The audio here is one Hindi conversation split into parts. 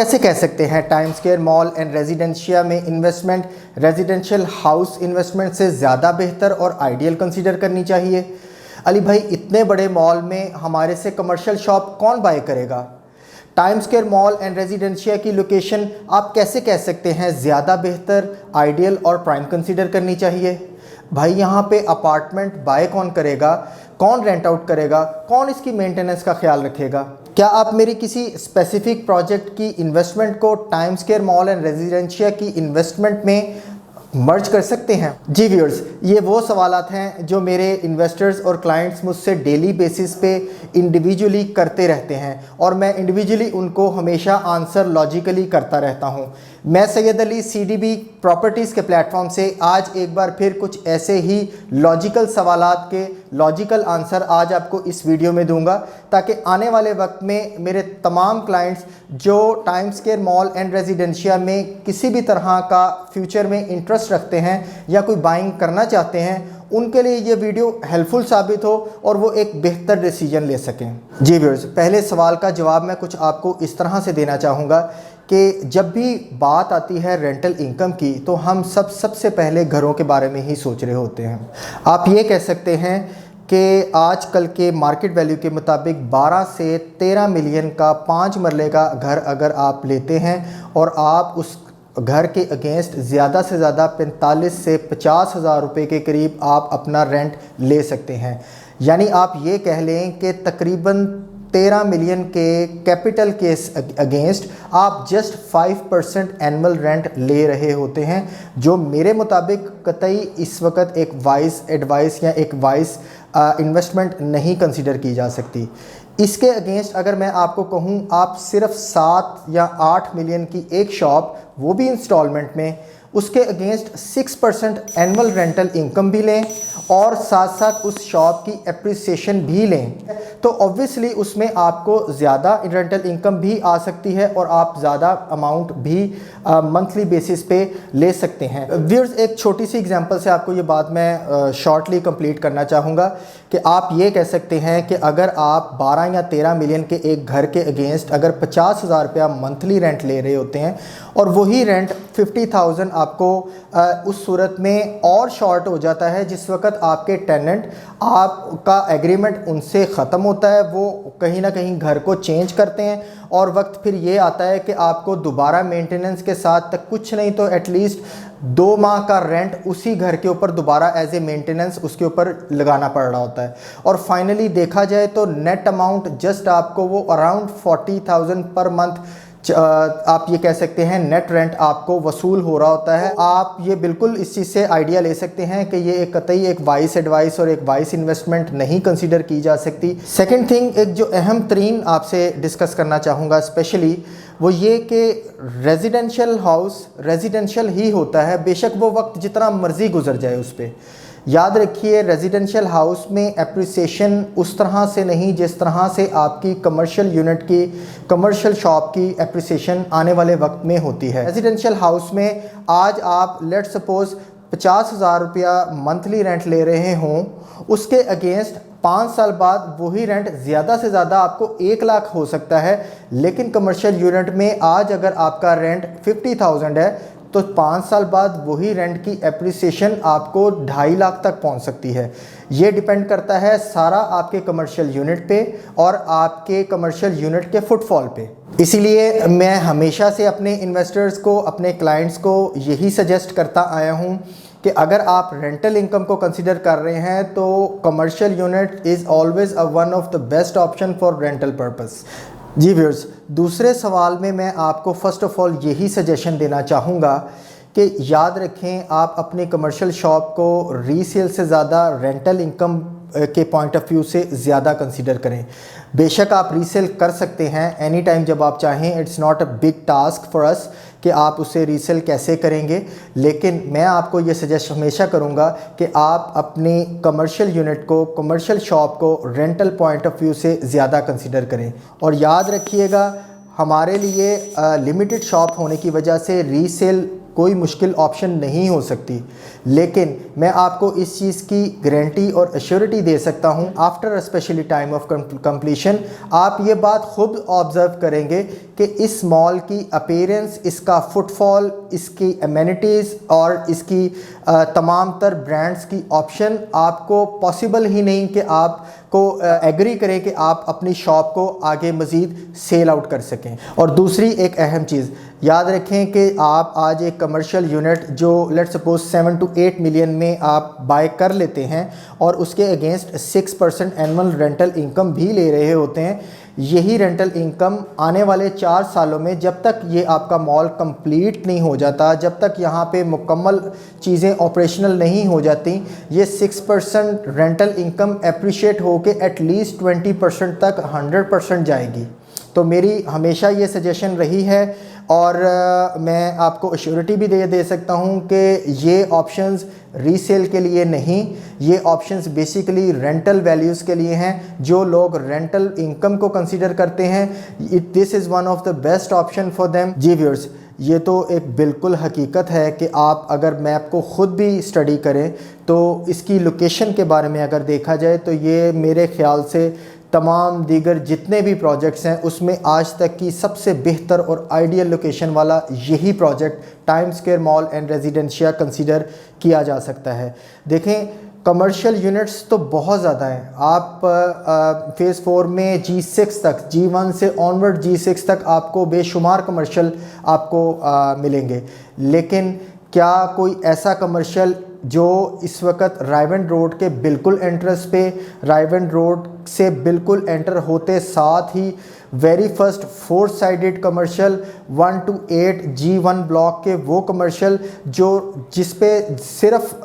कैसे कह सकते हैं time square mall and residencia में इन्वेस्टमेंट रेजिडेंशियल हाउस इन्वेस्टमेंट से ज़्यादा बेहतर और आइडियल कंसीडर करनी चाहिए? अली भाई, इतने बड़े मॉल में हमारे से कमर्शियल शॉप कौन बाय करेगा? Time square mall and residencia की लोकेशन आप कैसे कह सकते हैं ज़्यादा बेहतर, आइडियल और प्राइम कंसीडर करनी चाहिए? भाई, यहाँ पे अपार्टमेंट बाय कौन करेगा, कौन रेंट आउट करेगा, कौन इसकी मेंटेनेंस का ख्याल रखेगा? क्या आप मेरी किसी स्पेसिफिक प्रोजेक्ट की इन्वेस्टमेंट को time square mall and residencia की इन्वेस्टमेंट में मर्ज कर सकते हैं? जी व्यूअर्स, ये वो सवालात हैं जो मेरे इन्वेस्टर्स और क्लाइंट्स मुझसे डेली बेसिस पे इंडिविजुअली करते रहते हैं और मैं इंडिविजुअली उनको हमेशा आंसर लॉजिकली करता रहता हूँ। मैं सैयद अली CDB प्रॉपर्टीज़ के प्लेटफॉर्म से आज एक बार फिर कुछ ऐसे ही लॉजिकल सवालात के लॉजिकल आंसर आज आपको इस वीडियो में दूंगा, ताकि आने वाले वक्त में मेरे तमाम क्लाइंट्स जो time square mall and residencia में किसी भी तरह का फ्यूचर में इंटरेस्ट रखते हैं या कोई बाइंग करना चाहते हैं, उनके लिए ये वीडियो हेल्पफुल साबित हो और वो एक बेहतर डिसीजन ले सकें। जी व्यूअर्स, पहले सवाल का जवाब मैं कुछ आपको इस तरह से देना चाहूँगा कि जब भी बात आती है रेंटल इनकम की तो हम सबसे पहले घरों के बारे में ही सोच रहे होते हैं। आप ये कह सकते हैं कि आजकल के मार्केट वैल्यू के मुताबिक 12 से 13 मिलियन का 5 मरले का घर अगर आप लेते हैं और आप उस घर के अगेंस्ट ज़्यादा से ज़्यादा 45 से 50 हज़ार रुपये के करीब आप अपना रेंट ले सकते हैं। यानी आप ये कह लें कि तकरीबन 13 मिलियन के कैपिटल के अगेंस्ट आप जस्ट 5% एनुअल रेंट ले रहे होते हैं, जो मेरे मुताबिक कतई इस वक्त एक वाइज एडवाइस या एक वाइज इन्वेस्टमेंट नहीं कंसीडर की जा सकती। इसके अगेंस्ट अगर मैं आपको कहूँ, आप सिर्फ 7 या 8 मिलियन की एक शॉप, वो भी इंस्टॉलमेंट में, उसके अगेंस्ट 6% एनुअल रेंटल इनकम भी लें और साथ साथ उस शॉप की एप्रिसिएशन भी लें, तो ऑब्वियसली उसमें आपको ज़्यादा रेंटल इनकम भी आ सकती है और आप ज़्यादा अमाउंट भी मंथली बेसिस पे ले सकते हैं। व्यूअर्स, एक छोटी सी एग्जांपल से आपको ये बात मैं शॉर्टली कंप्लीट करना चाहूँगा कि आप ये कह सकते हैं कि अगर आप 12 या 13 मिलियन के एक घर के अगेंस्ट अगर 50,000 रुपया मंथली रेंट ले रहे होते हैं और वही रेंट 50,000 आपको उस सूरत में और शॉर्ट हो जाता है जिस वक्त आपके टेनेंट, आपका एग्रीमेंट उनसे ख़त्म होता है, वो कहीं ना कहीं घर को चेंज करते हैं और वक्त फिर ये आता है कि आपको दोबारा मेंटेनेंस के साथ तक कुछ नहीं तो एटलीस्ट 2 माह का रेंट उसी घर के ऊपर दोबारा एज ए मेंटेनेंस उसके ऊपर लगाना पड़ रहा होता है। और फाइनली देखा जाए तो नेट अमाउंट जस्ट आपको वो अराउंड 40,000 पर मंथ आप ये कह सकते हैं नेट रेंट आपको वसूल हो रहा होता है। आप ये बिल्कुल इस चीज़ से आइडिया ले सकते हैं कि ये एक कतई एक वाइस एडवाइस और एक वाइस इन्वेस्टमेंट नहीं कंसीडर की जा सकती। सेकंड थिंग, एक जो अहम तरीन आपसे डिस्कस करना चाहूँगा स्पेशली, वो ये कि रेजिडेंशियल हाउस रेजिडेंशियल ही होता है, बेशक वो वक्त जितना मर्ज़ी गुजर जाए उस पर। याद रखिए, रेजिडेंशियल हाउस में एप्रिसिएशन उस तरह से नहीं जिस तरह से आपकी कमर्शियल यूनिट की, कमर्शियल शॉप की एप्रिसिएशन आने वाले वक्त में होती है। रेजिडेंशियल हाउस में आज आप लेट सपोज़ 50,000 रुपया मंथली रेंट ले रहे हों, उसके अगेंस्ट 5 साल बाद वही रेंट ज़्यादा से ज़्यादा आपको 1 लाख हो सकता है। लेकिन कमर्शियल यूनिट में आज अगर आपका रेंट 50,000 है तो 5 साल बाद वही रेंट की एप्रिसिएशन आपको 2.5 लाख तक पहुंच सकती है। ये डिपेंड करता है सारा आपके कमर्शियल यूनिट पे और आपके कमर्शियल यूनिट के फुटफॉल पे। इसीलिए मैं हमेशा से अपने इन्वेस्टर्स को, अपने क्लाइंट्स को यही सजेस्ट करता आया हूँ कि अगर आप रेंटल इनकम को कंसीडर कर रहे हैं तो commercial unit is always one of the best option for rental purpose. जी व्यूअर्स, दूसरे सवाल में मैं आपको फ़र्स्ट ऑफ़ ऑल यही सजेशन देना चाहूँगा कि याद रखें, आप अपनी कमर्शियल शॉप को रीसेल से ज़्यादा रेंटल इनकम के पॉइंट ऑफ व्यू से ज़्यादा कंसीडर करें। बेशक आप रीसेल कर सकते हैं एनी टाइम जब आप चाहें, it's not a big task for us कि आप उसे रीसेल कैसे करेंगे, लेकिन मैं आपको ये सजेस्ट हमेशा करूँगा कि आप अपनी कमर्शियल यूनिट को, कमर्शियल शॉप को रेंटल पॉइंट ऑफ व्यू से ज़्यादा कंसीडर करें। और याद रखिएगा, हमारे लिए लिमिटेड शॉप होने की वजह से रीसेल कोई मुश्किल ऑप्शन नहीं हो सकती, लेकिन मैं आपको इस चीज़ की गारंटी और एश्योरिटी दे सकता हूँ after specially time of completion आप ये बात खुद ऑब्ज़र्व करेंगे कि इस मॉल की अपीयरेंस, इसका फुटफॉल, इसकी एमेनिटीज़ और इसकी तमाम तर ब्रांड्स की ऑप्शन आपको पॉसिबल ही नहीं कि आपको एग्री करें कि आप अपनी शॉप को आगे मज़ीद सेल आउट कर सकें। और दूसरी एक अहम चीज़ याद रखें कि आप आज एक कमर्शियल यूनिट जो लेट्स सपोज 7 to 8 मिलियन में आप बाय कर लेते हैं और उसके अगेंस्ट 6% एनुअल रेंटल इनकम भी ले रहे होते हैं। यही रेंटल इनकम आने वाले 4 सालों में जब तक ये आपका मॉल कंप्लीट नहीं हो जाता, जब तक यहाँ पे मुकम्मल चीज़ें ऑपरेशनल नहीं हो जाती, ये 6% रेंटल इनकम एप्रिशिएट होके एटलीस्ट 20% तक 100% जाएगी। तो मेरी हमेशा ये सजेशन रही है और मैं आपको अश्योरिटी भी दे सकता हूँ कि ये ऑप्शंस रीसेल के लिए नहीं, ये ऑप्शंस बेसिकली रेंटल वैल्यूज़ के लिए हैं। जो लोग रेंटल इनकम को कंसीडर करते हैं, this is one of the best option for them. जी व्यूअर्स, ये तो एक बिल्कुल हकीकत है कि आप अगर मैप को ख़ुद भी स्टडी करें तो इसकी लोकेशन के बारे में अगर देखा जाए तो ये मेरे ख़्याल से तमाम दीगर जितने भी प्रोजेक्ट्स हैं उसमें आज तक की सबसे बेहतर और आइडियल लोकेशन वाला यही project time square mall and residencia consider किया जा सकता है। देखें, कमर्शियल यूनिट्स तो बहुत ज़्यादा हैं। आप फ़ेज़ 4 में G6 तक, G1 से ऑनवर्ड G6 तक आपको बेशुमार कमर्शियल आपको मिलेंगे, लेकिन क्या कोई ऐसा कमर्शियल जो इस वक्त रायवेंड रोड के बिल्कुल एंट्रेंस पे, रायवेंड रोड से बिल्कुल एंटर होते साथ ही very first 4 sided commercial 1 to 8 G1 block के वो कमर्शियल जो जिस पे सिर्फ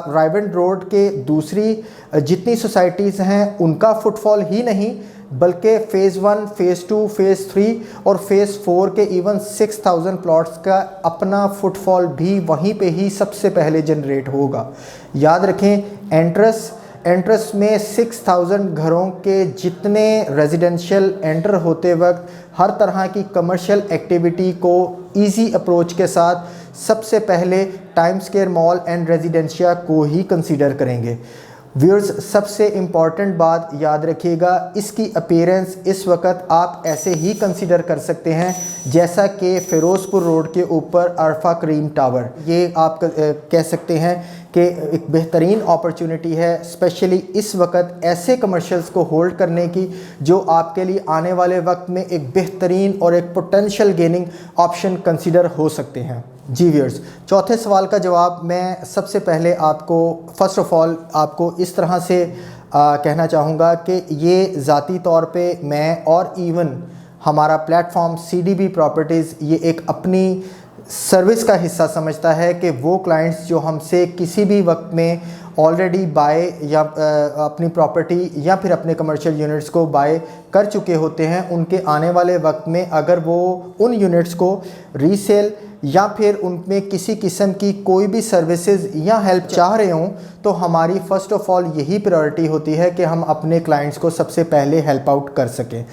रायवेंड रोड के दूसरी जितनी सोसाइटीज़ हैं उनका फुटफॉल ही नहीं, बल्कि फ़ेज़ 1, फ़ेज़ 2, फ़ेज़ 3 और फ़ेज़ 4 के इवन 6000 प्लॉट्स का अपना फुटफॉल भी वहीं पे ही सबसे पहले जनरेट होगा। याद रखें, एंट्रेंस में 6000 घरों के जितने रेजिडेंशियल एंटर होते वक्त हर तरह की कमर्शियल एक्टिविटी को इजी अप्रोच के साथ सबसे पहले time square mall and residencia को ही कंसीडर करेंगे। व्यूअर्स, सबसे इम्पॉर्टेंट बात याद रखिएगा, इसकी अपीयरेंस इस वक्त आप ऐसे ही कंसीडर कर सकते हैं जैसा कि फ़िरोज़पुर रोड के ऊपर अरफा करीम टावर, ये आप कह सकते हैं कि एक बेहतरीन अपॉर्चुनिटी है स्पेशली इस वक्त ऐसे कमर्शियल्स को होल्ड करने की जो आपके लिए आने वाले वक्त में एक बेहतरीन और एक पोटेंशियल गेनिंग ऑप्शन कंसीडर हो सकते हैं। जी व्यूअर्स, चौथे सवाल का जवाब मैं सबसे पहले आपको फ़र्स्ट ऑफ़ ऑल आपको इस तरह से कहना चाहूँगा कि ये ज़ाती तौर पे मैं और इवन हमारा प्लेटफॉर्म CDB प्रॉपर्टीज़ ये एक अपनी सर्विस का हिस्सा समझता है कि वो क्लाइंट्स जो हमसे किसी भी वक्त में ऑलरेडी बाय या अपनी प्रॉपर्टी या फिर अपने कमर्शियल यूनिट्स को बाय कर चुके होते हैं, उनके आने वाले वक्त में अगर वो उन यूनिट्स को रीसेल या फिर उनमें किसी किस्म की कोई भी सर्विसेज या हेल्प चाह रहे हों, तो हमारी फ़र्स्ट ऑफ़ ऑल यही प्रायोरिटी होती है कि हम अपने क्लाइंट्स को सबसे पहले हेल्प आउट कर सकें।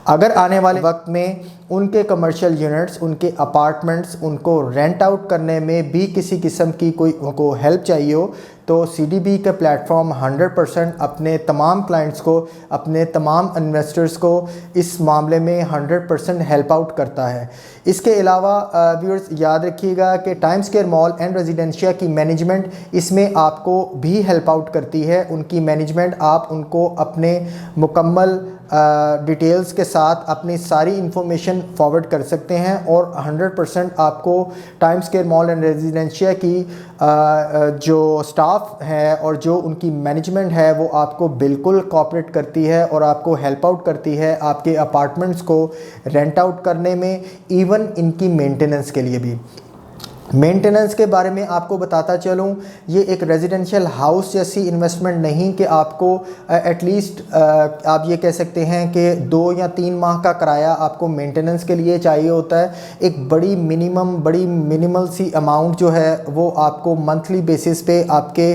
अगर आने वाले वक्त में उनके कमर्शियल यूनिट्स, उनके अपार्टमेंट्स, उनको रेंट आउट करने में भी किसी किस्म की कोई उनको हेल्प चाहिए हो, तो CDB का प्लेटफॉर्म 100% अपने तमाम क्लाइंट्स को, अपने तमाम इन्वेस्टर्स को इस मामले में 100% हेल्प आउट करता है। इसके अलावा व्यूअर्स याद रखिएगा कि time square mall and residencia की मैनेजमेंट इसमें आपको भी हेल्प आउट करती है। उनकी मैनेजमेंट आप उनको अपने मुकम्मल डिटेल्स के साथ अपनी सारी इन्फॉर्मेशन फॉरवर्ड कर सकते हैं और 100% आपको time square mall and residencia की जो स्टाफ है और जो उनकी मैनेजमेंट है वो आपको बिल्कुल कोऑपरेट करती है और आपको हेल्प आउट करती है आपके अपार्टमेंट्स को रेंट आउट करने में, इवन इनकी मेंटेनेंस के लिए भी। मेंटेनेंस के बारे में आपको बताता चलूँ, ये एक रेजिडेंशियल हाउस जैसी इन्वेस्टमेंट नहीं कि आपको एटलीस्ट आप ये कह सकते हैं कि 2 या 3 माह का किराया आपको मेंटेनेंस के लिए चाहिए होता है। एक बड़ी मिनिमल सी अमाउंट जो है वो आपको मंथली बेसिस पे आपके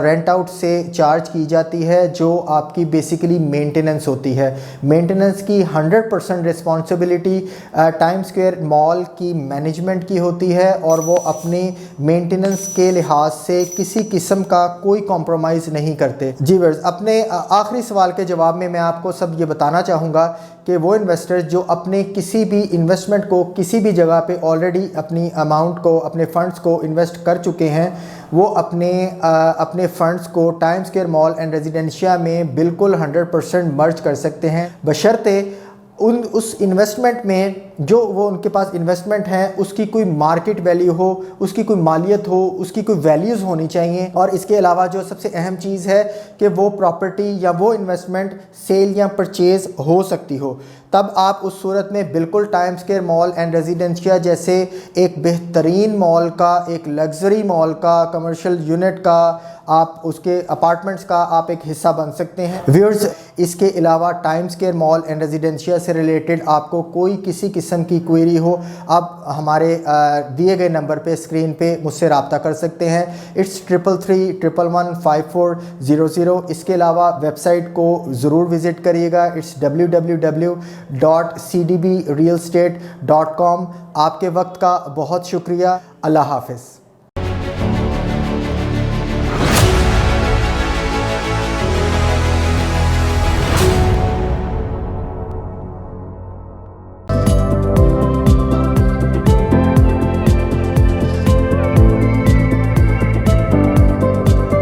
रेंट आउट से चार्ज की जाती है, जो आपकी बेसिकली मेंटेनेंस होती है। मेंटेनेंस की 100% रिस्पॉन्सिबिलिटी टाइम स्क्वायर मॉल की मैनेजमेंट की होती है और और वो अपनी मेंटेनेंस के लिहाज से किसी किस्म का कोई कॉम्प्रोमाइज़ नहीं करते। जी व्यूअर्स, अपने आखिरी सवाल के जवाब में मैं आपको सब ये बताना चाहूँगा कि वो इन्वेस्टर्स जो अपने किसी भी इन्वेस्टमेंट को किसी भी जगह पे ऑलरेडी अपनी अमाउंट को, अपने फ़ंड्स को इन्वेस्ट कर चुके हैं, वो अपने फ़ंड्स को time square mall and residencia में बिल्कुल 100% मर्ज कर सकते हैं, बशर्ते उस इन्वेस्टमेंट में जो वो उनके पास इन्वेस्टमेंट है उसकी कोई मार्केट वैल्यू हो, उसकी कोई मालियत हो, उसकी कोई वैल्यूज़ होनी चाहिए। और इसके अलावा जो सबसे अहम चीज़ है कि वो प्रॉपर्टी या वो इन्वेस्टमेंट सेल या परचेज़ हो सकती हो, तब आप उस सूरत में बिल्कुल time square mall and residencia जैसे एक बेहतरीन मॉल का, एक लग्जरी मॉल का, कमर्शियल यूनिट का, आप उसके अपार्टमेंट्स का आप एक हिस्सा बन सकते हैं। व्यूअर्स, इसके अलावा time square mall and residencia से रिलेटेड आपको कोई किसी किस्म की क्वेरी हो, आप हमारे दिए गए नंबर पे स्क्रीन पे मुझसे रब्ता कर सकते हैं। इट्स 33315400। इसके अलावा वेबसाइट को ज़रूर विज़िट करिएगा, इट्स www.cdbrealestate.com। आपके वक्त का बहुत शुक्रिया। अल्लाह हाफ़िज़।